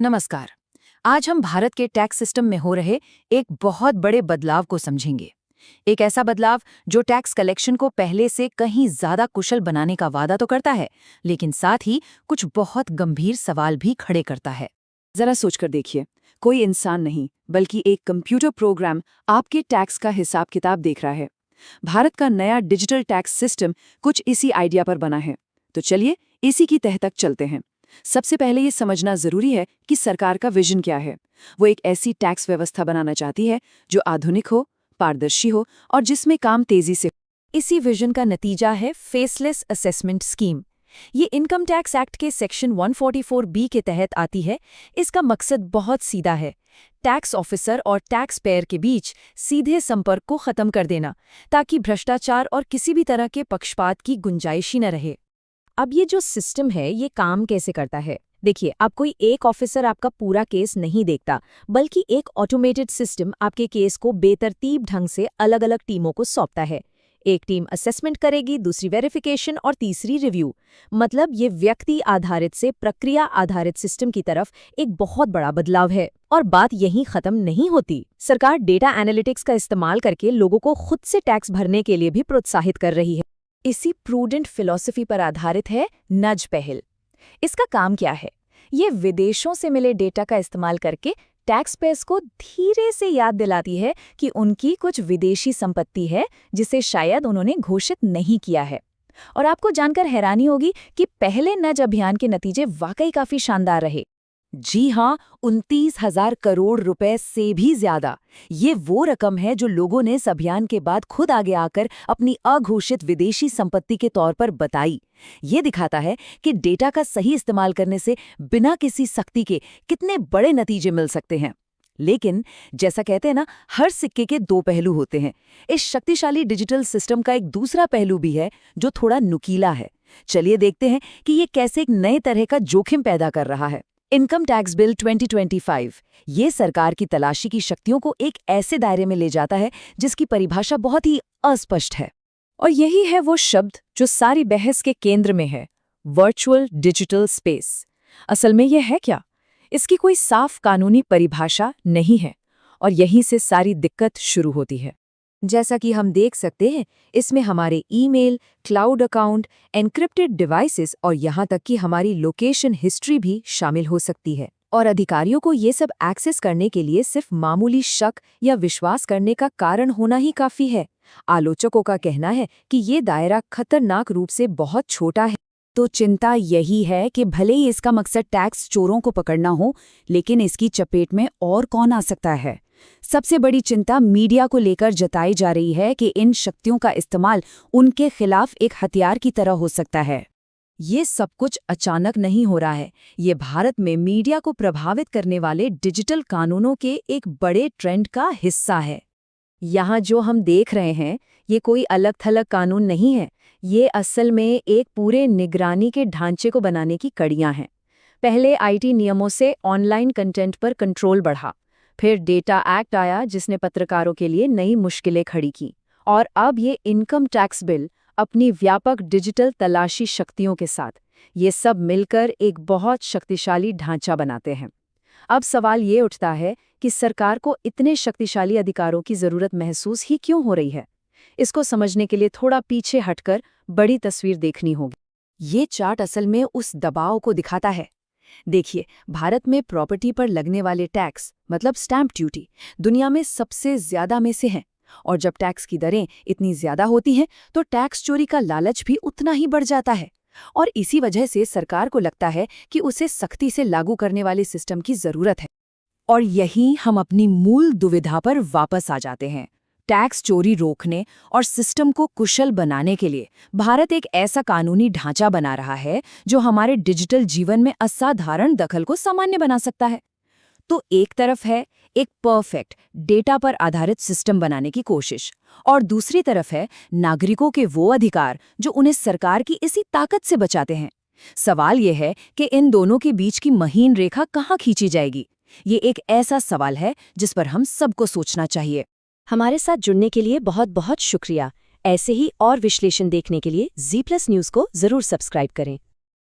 नमस्कार। आज हम भारत के टैक्स सिस्टम में हो रहे एक बहुत बड़े बदलाव को समझेंगे। एक ऐसा बदलाव जो टैक्स कलेक्शन को पहले से कहीं ज्यादा कुशल बनाने का वादा तो करता है, लेकिन साथ ही कुछ बहुत गंभीर सवाल भी खड़े करता है। जरा सोचकर देखिए, कोई इंसान नहीं बल्कि एक कंप्यूटर प्रोग्राम आपके टैक्स का हिसाब किताब देख रहा है। भारत का नया डिजिटल टैक्स सिस्टम कुछ इसी आइडिया पर बना है। तो चलिए इसी की तह तक चलते हैं। सबसे पहले ये समझना जरूरी है कि सरकार का विजन क्या है। वो एक ऐसी टैक्स व्यवस्था बनाना चाहती है जो आधुनिक हो, पारदर्शी हो और जिसमें काम तेजी से हो। इसी विजन का नतीजा है फेसलेस असेसमेंट स्कीम। ये इनकम टैक्स एक्ट के सेक्शन 144B के तहत आती है। इसका मकसद बहुत सीधा है, टैक्स ऑफिसर और टैक्स पेयर के बीच सीधे संपर्क को खत्म कर देना, ताकि भ्रष्टाचार और किसी भी तरह के पक्षपात की गुंजाइश ही न रहे। अब ये जो सिस्टम है ये काम कैसे करता है? देखिए, अब कोई एक ऑफिसर आपका पूरा केस नहीं देखता, बल्कि एक ऑटोमेटेड सिस्टम आपके केस को बेतरतीब ढंग से अलग अलग टीमों को सौंपता है। एक टीम असेसमेंट करेगी, दूसरी वेरिफिकेशन और तीसरी रिव्यू। मतलब ये व्यक्ति आधारित से प्रक्रिया आधारित सिस्टम की तरफ एक बहुत बड़ा बदलाव है। और बात यहीं खत्म नहीं होती। सरकार डेटा एनालिटिक्स का इस्तेमाल करके लोगों को खुद से टैक्स भरने के लिए भी प्रोत्साहित कर रही है। इसी प्रूडेंट फिलॉसफी पर आधारित है नज पहल। इसका काम क्या है? ये विदेशों से मिले डेटा का इस्तेमाल करके टैक्स पेयर्स को धीरे से याद दिलाती है कि उनकी कुछ विदेशी संपत्ति है जिसे शायद उन्होंने घोषित नहीं किया है। और आपको जानकर हैरानी होगी कि पहले नज अभियान के नतीजे वाकई काफी शानदार रहे। जी हाँ, 29,000 करोड़ रुपए से भी ज्यादा। ये वो रकम है जो लोगों ने इस अभियान के बाद खुद आगे आकर अपनी अघोषित विदेशी संपत्ति के तौर पर बताई। ये दिखाता है कि डेटा का सही इस्तेमाल करने से बिना किसी सख्ती के कितने बड़े नतीजे मिल सकते हैं। लेकिन जैसा कहते हैं ना, हर सिक्के के दो पहलू होते हैं। इस शक्तिशाली डिजिटल सिस्टम का एक दूसरा पहलू भी है जो थोड़ा नुकीला है। चलिए देखते हैं कि ये कैसे एक नए तरह का जोखिम पैदा कर रहा है। इनकम टैक्स बिल 2025 ये सरकार की तलाशी की शक्तियों को एक ऐसे दायरे में ले जाता है जिसकी परिभाषा बहुत ही अस्पष्ट है। और यही है वो शब्द जो सारी बहस के केंद्र में है, वर्चुअल डिजिटल स्पेस। असल में यह है क्या? इसकी कोई साफ कानूनी परिभाषा नहीं है और यहीं से सारी दिक्कत शुरू होती है। जैसा कि हम देख सकते हैं, इसमें हमारे email, cloud account, encrypted devices और यहाँ तक कि हमारी लोकेशन हिस्ट्री भी शामिल हो सकती है। और अधिकारियों को ये सब एक्सेस करने के लिए सिर्फ मामूली शक या विश्वास करने का कारण होना ही काफी है। आलोचकों का कहना है कि ये दायरा खतरनाक रूप से बहुत छोटा है। तो चिंता यही है कि भले ही इसका मकसद टैक्स चोरों को पकड़ना हो, लेकिन इसकी चपेट में और कौन आ सकता है? सबसे बड़ी चिंता मीडिया को लेकर जताई जा रही है कि इन शक्तियों का इस्तेमाल उनके खिलाफ एक हथियार की तरह हो सकता है। ये सब कुछ अचानक नहीं हो रहा है। ये भारत में मीडिया को प्रभावित करने वाले डिजिटल कानूनों के एक बड़े ट्रेंड का हिस्सा है। यहाँ जो हम देख रहे हैं, ये कोई अलग थलग कानून नहीं है। ये असल में एक पूरे निगरानी के ढांचे को बनाने की कड़ियाँ हैं। पहले आईटी नियमों से ऑनलाइन कंटेंट पर कंट्रोल बढ़ा, फिर डेटा एक्ट आया जिसने पत्रकारों के लिए नई मुश्किलें खड़ी की, और अब ये इनकम टैक्स बिल अपनी व्यापक डिजिटल तलाशी शक्तियों के साथ, ये सब मिलकर एक बहुत शक्तिशाली ढांचा बनाते हैं। अब सवाल ये उठता है कि सरकार को इतने शक्तिशाली अधिकारों की जरूरत महसूस ही क्यों हो रही है? इसको समझने के लिए थोड़ा पीछे हटकर बड़ी तस्वीर देखनी होगी। ये चार्ट असल में उस दबाव को दिखाता है। देखिए, भारत में प्रॉपर्टी पर लगने वाले टैक्स मतलब स्टैंप ड्यूटी दुनिया में सबसे ज्यादा में से है। और जब टैक्स की दरें इतनी ज्यादा होती हैं तो टैक्स चोरी का लालच भी उतना ही बढ़ जाता है। और इसी वजह से सरकार को लगता है कि उसे सख्ती से लागू करने वाले सिस्टम की जरूरत है। और यही हम अपनी मूल दुविधा पर वापस आ जाते हैं। टैक्स चोरी रोकने और सिस्टम को कुशल बनाने के लिए भारत एक ऐसा कानूनी ढांचा बना रहा है जो हमारे डिजिटल जीवन में असाधारण दखल को सामान्य बना सकता है। तो एक तरफ है एक परफेक्ट डेटा पर आधारित सिस्टम बनाने की कोशिश, और दूसरी तरफ है नागरिकों के वो अधिकार जो उन्हें सरकार की इसी ताकत से बचाते हैं। सवाल यह है कि इन दोनों के बीच की महीन रेखा कहाँ खींची जाएगी? ये एक ऐसा सवाल है जिस पर हम सबको सोचना चाहिए। हमारे साथ जुड़ने के लिए बहुत बहुत शुक्रिया। ऐसे ही और विश्लेषण देखने के लिए जी+ न्यूज़ को जरूर सब्सक्राइब करें।